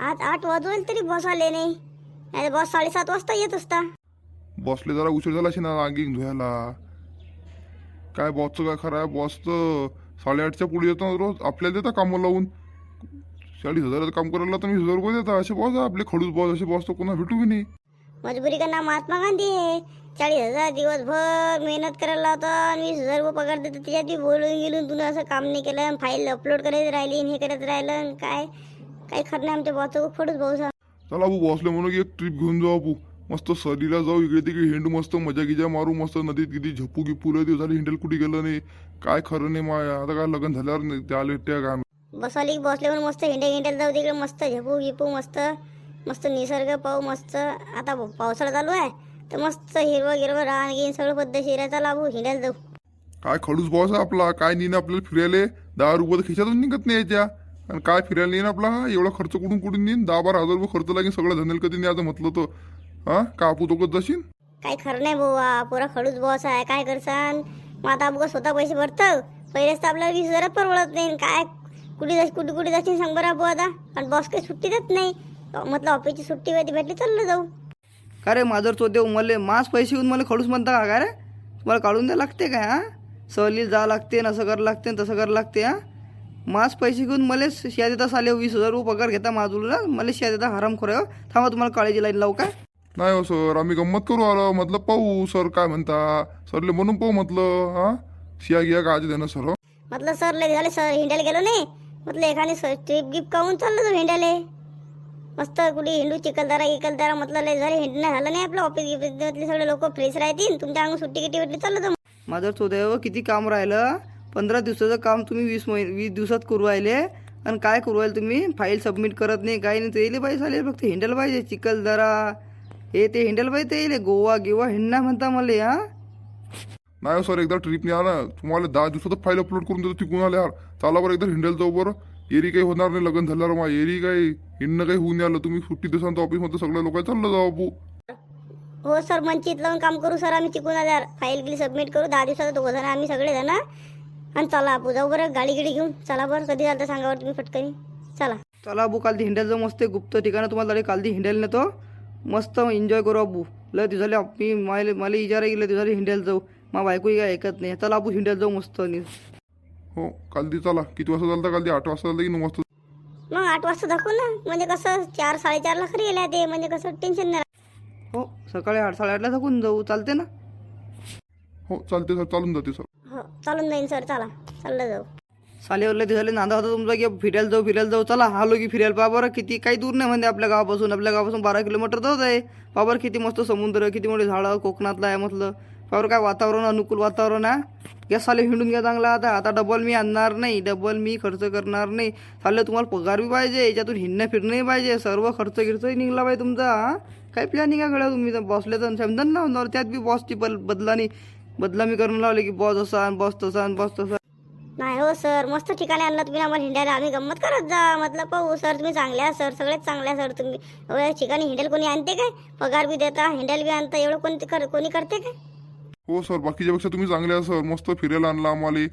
आज 8 वाजवल तरी बॉस आले नाही. नाही बॉस 7:30 वाजता येत असता. बॉसले जरा उशीर झाला ना रांगिंग धुयाला. काय बॉसचं काय खरं आहे, बॉस तर 8:30च्या पुढे येतो रोज. आपल्याला देता कामं लावून 40,000 काम करायला तर 20,000 रुपये देता. असे बॉस आहे आपले खडूस बॉस. असे बॉस तर कोणा भेटू बी नाही. मजबुरी का नाम महात्मा गांधी आहे. 40,000 दिवसभर मेहनत करायला लावता आणि 20,000 रुपये पगार देतात. त्याच्यात बी बोलून गेलून तुला असं काम नाही केलं. फाईल अपलोड करायचं राहिली हे करत राहिलं. काय काही खरं नाही आमच्या बॉसचं. खडूस भाऊ. चला भाऊ बॉसले म्हणून की एक ट्रिप घेऊन जाऊ भाऊ. मस्त सहलीला जाऊ, इकडे तिकडे हिंडू, मस्त मजा गिजा मारू, मस्त नदीत किती झप्पू गिप्पू लय दिवस झाले हिंडल कुठे गेलं नाही. काय खरं नाही माया. आता काय लग्न झाल्यावर नाही त्या आले त्या काय बसवाली बसले म्हणून मस्त हिंड्याला जाऊ तिकडे. मस्त झपू गिपू मस्त मस्त निसर्ग पाहू मस्त. आता पावसाळा चालू आहे तर मस्त हिरवं गिरवं रान घेईन सगळं पद्धतशीर आहे. चला भाऊ हिंडायला जाऊ. काय खडूस बॉस आहे आपला. काय नाही ना आपल्याला फिरायला. 10 रुपये तर खिशातून निघत नाही याच्या. आणि काय फिरायला नाही ना आपला. हा एवढा खर्च कुठून नेईन. 10-12 हजार रुपये खर्च लागेल सगळं धनेल कधी नाही आता म्हटलं तर. हा का आपू तो जाशील. काय खरं नाही भाऊ. पुरा खडूस बॉस आहे. काय करसान मग आता आपण स्वतः पैसे भरतो. पहिलेच तर आपल्याला 20,000 परवडत नाही. काय कुठे जाशील सांग बरं भाऊ आता. आणि बॉस काही सुट्टी देत नाही. म्हटलं ऑफिसची सुट्टी वगैरे भेटली चाललं जाऊ. का रे माझर चोदेव मला मास पैसे येऊन मला खडूस म्हणता का रे. तुम्हाला काढून द्या लागते काय. हा सहलीला जा लागते न असं करावं लागते तसं करावं लागते. हा मास पैसे घेऊन मला शिया देता साले 20,000 रुपये पगार घेता माजूला. मला शिया देता हराम खोरे. हो थांबा तुम्हाला काळजी लाईन लावू काय. नाही हो सर आम्ही गंमत करू आलो. म्हटलं पाहू सर काय म्हणता. सरले म्हणून पाहू म्हटलं. हा शिया गिया काय देणं सर. म्हटलं सर लय झाले सर हिंडायला गेलो नाही. म्हटलं एखादी ट्रिप गिप काहून चाललं जाऊ हिंडायला. मस्त कुठे हिंडू चिखलदरा म्हटलं लय झाले हिंडणं झालं नाही आपलं. ऑफिस गिफिसले सगळे लोक फ्रेश राहतील. तुमच्या अंग सुट्टी किती भेटली चाललं जाऊ. माझर चोदेव किती काम राहिलं. 15 दिवसाचं काम तुम्ही 20 दिवसात करू राहिले. आणि काय करू राहिले तुम्ही. फाईल सबमिट करत नाही काही नाही. ते येले पाहिजे साले फक्त हिंडायला पाहिजे. चिखलदरा हे ते हिंडायला पाहिजे. ते येले गोवा गिवा हिंडणं म्हणता मला. हा नाही हो सर एकदा ट्रिप नाही आला तुम्हाला 10 दिवसात फाईल अपलोड करून देतो तिकून आल्यावर. चला बरं एकदा हिंडायला जाऊ बरं. एरी काही होणार नाही लग्न झाल्यावर. मा एरी काही हिंडणं काही होऊन आलं. तुम्ही सुट्टी दिवसांत ऑफिसमध्ये सगळ्या लोक चाललं जाऊ आपू. हो सर मंचित लावून काम करू सर. आम्ही चिकून आल्यावर फाईल गिली सबमिट करू. 10 दिवसात 2 जण आम्ही सगळे जण. आणि चला आपू जाऊ बरं गाडी गिडी घेऊन. चला बरं कधी चालतं सांगावर तुम्ही फटकनी. चला चला अबू काल ती हिंडायला जाऊ. मस्त गुप्त ठिकाणं तुम्हाला काल ती हिंडायला नेतो. मस्त एन्जॉय करू अबू. लय दिवस झाले मी मला इजारा गेलं दिवस झाले हिंडायला जाऊ. मा बायकोही काय ऐकत नाही. चला अबू हिंडायला जाऊ मस्त. हो काल दी चला. किती वाजता चालतं काल दी 8 वाजता चालतं की 9 वाजता. मग 8 वाजता दाखवू ना. म्हणजे कसं 4-4:30 खरी येल्या ते. म्हणजे कसं टेन्शन नाही. हो सकाळी 8-8:30ला थकून जाऊ. चालते ना. हो चालते सर चालून जाते सर. हो चालून जाईन सर. चला चाललं जाऊ. सालेवरले दिसाले नांदा होता तुमचा की फिरायला जाऊ. चला आलो की फिरायला. पहा बरं किती काही दूर नाही म्हणजे आपल्या गावापासून 12 किलोमीटर जात आहे. पहा बरं किती मस्त समुद्र किती मोठे झाडं कोकणातलं आहे म्हटलं. पहा बरं काय वातावरण अनुकूल वातावरण आहे. या साले हिंडून घ्या चांगला. आता डबल मी आणणार नाही. डबल मी खर्च करणार नाही. साले तुम्हाला पगार बी पाहिजे. याच्यातून हिंडणं फिरणंही पाहिजे. सर्व खर्चही निघला पाहिजे तुमचा. हा काय प्लॅनिंग आहे गड्या तुम्ही. बॉसले तर समजून लावणार. त्यात बी बॉसची बदला मी करून लावले की बॉस असा बॉस तसा बॉस तसा. नाही हो सर मस्त ठिकाणी आणलं तुम्ही आम्हाला हिंडायला. आम्ही गंमत करत जा. म्हटलं पाहू सर तुम्ही चांगल्या सर सगळेच चांगल्या सर. तुम्ही एवढ्या ठिकाणी हिंडायला कोणी आणते काय. पगार बी देता हिंडायला बी आणता. एवढं कोणी करते काय. हो सर बाकीच्यापेक्षा तुम्ही चांगले आहे सर. मस्त फिरायला आणला आम्हाला.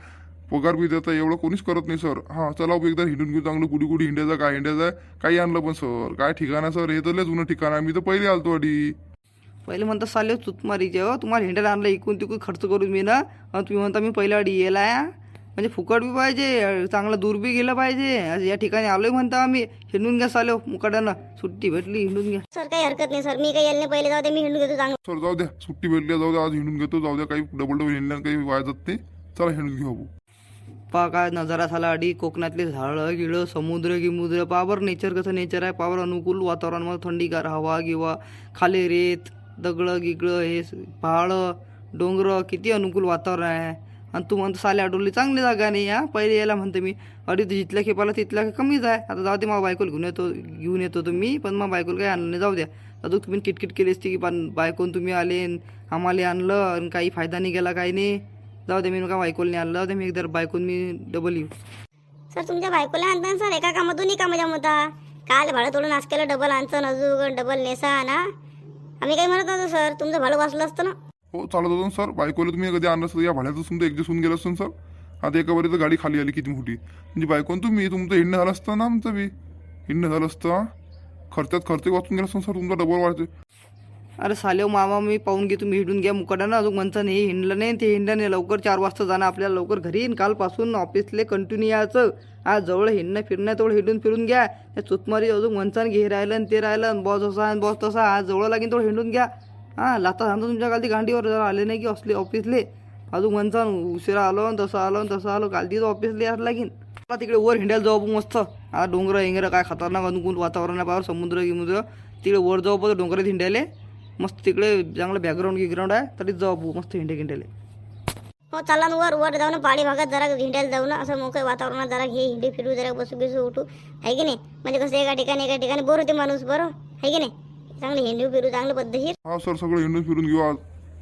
पगार बी देता. एवढं कोणीच करत नाही सर. हां चला एकदा हिंडून घेऊ चांगलं. कुठे हिंडायचं काय हिंडायचं काही आणलं पण सर. काय ठिकाण आहे सर. हे तर लय जुनं ठिकाण आहे. मी तर पहिले आलतो अडी. पहिले म्हणता साले चुतमारीचे. हो तुम्हाला हिंडायला आणलं इकून तिकून खर्च करून मी ना. तुम्ही म्हणता मी पहिल्या अडी येला म्हणजे फुकट बी पाहिजे. चांगला दूर बी गेलं पाहिजे. या ठिकाणी आलोय म्हणता आम्ही. हिंडून घ्या साले मुकाट्यानं. सुट्टी भेटली हिंडून घ्या. सर काही हरकत नाही सर. मी काही यायला नाही पहिले जाऊ दे. मी हिंडून घेतो चांगलं. सर जाऊ द्या सुट्टी भेटली जाऊ द्या. आज हिंडून घेतो जाऊ द्या. काही डबल हिंडल्यानं काही वाया जात नाही. चला हिंडून घेऊ आपू. पहा काय नजारा झाला अडी. कोकणातले झाडं गिळं समुद्र पहा बरं नेचर कसं नेचर आहे. पहा बरं अनुकूल वातावरण मध्ये थंडीगार हवा गिवा खाले रेत दगडं गिगळं हे पहाड डोंगर किती अनुकूल वातावरण आहे. आणि तू म्हणतो साले आडोली चांगली जागा नाही. या पहिले यायला म्हणते मी अडी जिथल्या खेपाला तिथल्या कमीच आहे. आता जाऊ दे मा बायकोला घेऊन येतो तुम्ही. पण मग बायकोला काही आणलं नाही. जाऊ द्या. आता तुम्ही किटकिट केली असती की पण बायकोन तुम्ही आले आम्हाला आणलं आणि काही फायदा नाही गेला काही नाही. जाऊ दे मी का बायकोला नाही आणलं. जाऊ दे मी एकदा बायकोन मी डबल येऊ. सर तुमच्या बायकोला आणता सर. एका कामातून का मजा होता. काल भाडं तोडून आज केलं डबल आणचं अजून डबल नेसा ना. आम्ही काही म्हणत नव्हतो सर. तुमचं भाडं वाचलं असतं ना. हो चालत होतं सर. बायकोला तुम्ही कधी आणलं असतं या भाड्याचं तुमचं ॲडजस्ट होऊन गेलं असतं सर. आता एका बरी तर गाडी खाली आली किती मोठी. म्हणजे बायकोन तुम्ही तुमचं हिंडणं झालं असतं ना. आमचं बी हिंडणं झालं असतं. खर्चात खर्च वाचून गेला सर तुमचा डबल वाढते. अरे साले मामा मी पाहून घे तुम्ही हिंडून घ्या मुकाट्यानं अजून म्हणता नाही हिंडलं नाही ते हिंडलं नाही लवकर 4 वाजता जाणं आपल्याला लवकर घरी येईन कालपासून ऑफिसले कंटिन्यू यायचं आज जवळ हिंडणं फिरणं तेवढं हिंडून फिरून घ्या त्या चुतमारी अजून म्हणसान घे राहिलं आणि ते राहिलं बॉस असा आणि बॉस तसा आज जवळ लागेल तेवढं हिंडून घ्या. हां लाता सांगतो तुमच्या काल ती गांडीवर जरा आले नाही की असले ऑफिसले अजून म्हणसान उशिरा आलो आणि तसं आलो आणि तसं आलो काल ती ऑफिसले यायला लागेन. तिकडे वर हिंडायला जाऊ आपण मस्त हा डोंगर हिंगर काय खतरनाक अनुकूल वातावरण आहे पावर समुद्र गिमुद्र तिकडे वर जाऊ पण डोंगरात हिंडायले मस्त तिकडे चांगलं बॅकग्राऊंड आहे तरीच जाऊ आपण मस्त हिंडायले. हो चला ना वर जाऊ ना पहाडी भागात जरा हिंडायला जाऊ ना असं मोकळ्या वातावरणात जरा हिंडी फिरू जरा बसू उठू आहे की नाही म्हणजे कसं एका ठिकाणी बोर होते माणूस बरं आहे की नाही चांगलं हिंडू फिरू चांगलं पद्धतशीर. हा सर सगळं हिंडून फिरून घेऊ आज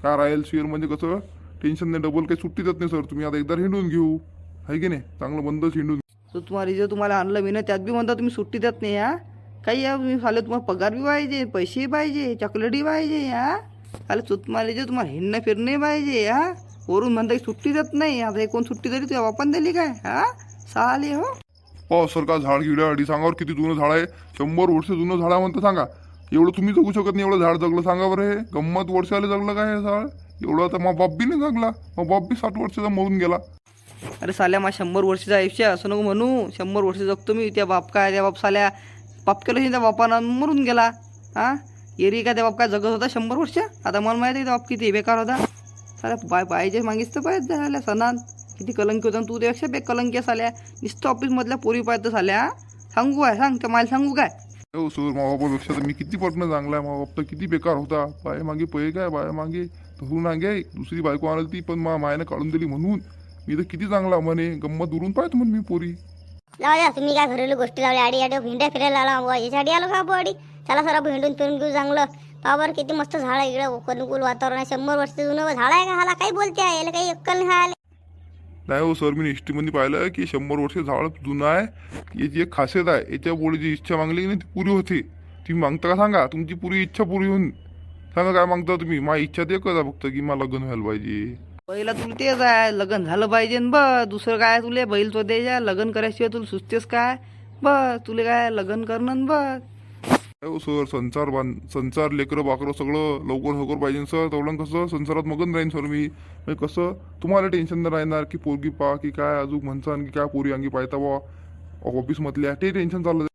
काय राहील शिअर म्हणजे कसं टेन्शन नाही डबल काही सुट्टी देत नाही सर तुम्ही आता एकदा हिंडून घेऊ आहे की नाही चांगलं बंदच हिंडून. तर तुम्हाला जे तुम्हाला आणलं मी ना त्यात बी म्हणता तुम्ही सुट्टी देत नाही हा काही या तुम्ही साले तुम्हाला पगार बी पाहिजे पैसे पाहिजे चॉकलेटही पाहिजे हा साले तुम्हाला जे तुम्हाला हिंडणं फिरणं पाहिजे हा वरून म्हणता की सुट्टी देत नाही आता हे कोण सुट्टी दिली तुझ्या बापान दिली काय हा साले हो. सर का झाड गिड्या अडी सांगावर किती जुनं झाड आहे 100 वर्ष जुनं झाड आहे म्हणतं सांगा एवढं तुम्ही जगू शकत नाही एवढं झाड जगलं सांगा बरं हे गंमत वर्ष आले जगलं काय हे झाड एवढं आता मग बाप बी नाही जगला मग बाप बी 60 वर्षाचा मरून गेला. अरे साल्या माझ्या 100 वर्षाचं आयुष्य असं नको म्हणू 100 वर्ष जगतो मी त्या बाप काय त्या बाप साल्या पाप केलं त्या बापानं मरून गेला हा एरी काय त्या बाप काय जगत होता 100 वर्ष आता मला माहिती आहे त्या बाप किती बेकार होता साल्या पाहिजे मागितलं तर पाहिजे झाल्या सणात किती कलंकी होता तू त्यापेक्षा बे कलंकी साल्या नुसतं ऑफिसमधल्या पोरी पाहिजे साल्या सांगू काय सांग त्या मला सांगू काय हो सर मा बापापेक्षा तर मी किती पटणं चांगला आहे मा बाप तर किती बेकार होता बाय मागे पै काय बाय मागे धरून नागे दुसरी बायको आणली ती पण मायानं काढून दिली म्हणून मी तर किती चांगला म्हणे गंमत दुरून पाहतो म्हणून मी पोरी. जाऊ द्या तुम्ही काय घरेलू गोष्टी लावल्या आडी हिंड्या फिरायला आला याच्यासाठी आलो का आडी चला सर आपण हिंडून फिरून घेऊ चांगलं पावर किती मस्त झाड आहे इकडं अनुकूल वातावरण आहे 100 वर्ष जुनं झाड आहे का हाला काही बोलते आहे याला काही अक्कल नाही आले. नाही हो सर मी हिस्ट्रीमध्ये पाहिलं की 100 वर्ष झाड जुनं आहे याची एक खासियत आहे याच्या पुढे जी इच्छा मागली की नाही ती पुरी होते. तुम्ही मागता का सांगा तुमची पुरी इच्छा पुरी होऊन सांगा काय मागता तुम्ही माझी इच्छा ते एकच आहे फक्त की मला लग्न व्हायला पाहिजे. पहिला तुला तेच आहे लग्न झालं पाहिजे ब दुसरं काय तुले बैल तो द्यायच्या लग्न करायशिवाय तुला सुचतेस काय ब तुले काय लग्न करणं बघ. हो सर संसार लेकरं बाकरं सगळं लवकर पाहिजे सर तेवढं कसं संसारात मगन राहीन सर मी म्हणजे कसं तुम्हाला टेन्शन नाही राहणार की पोरगी पा की काय अजून म्हणसान की काय पोरी अंगी पाहता बा ऑफिसमधल्या ते टेन्शन चाललं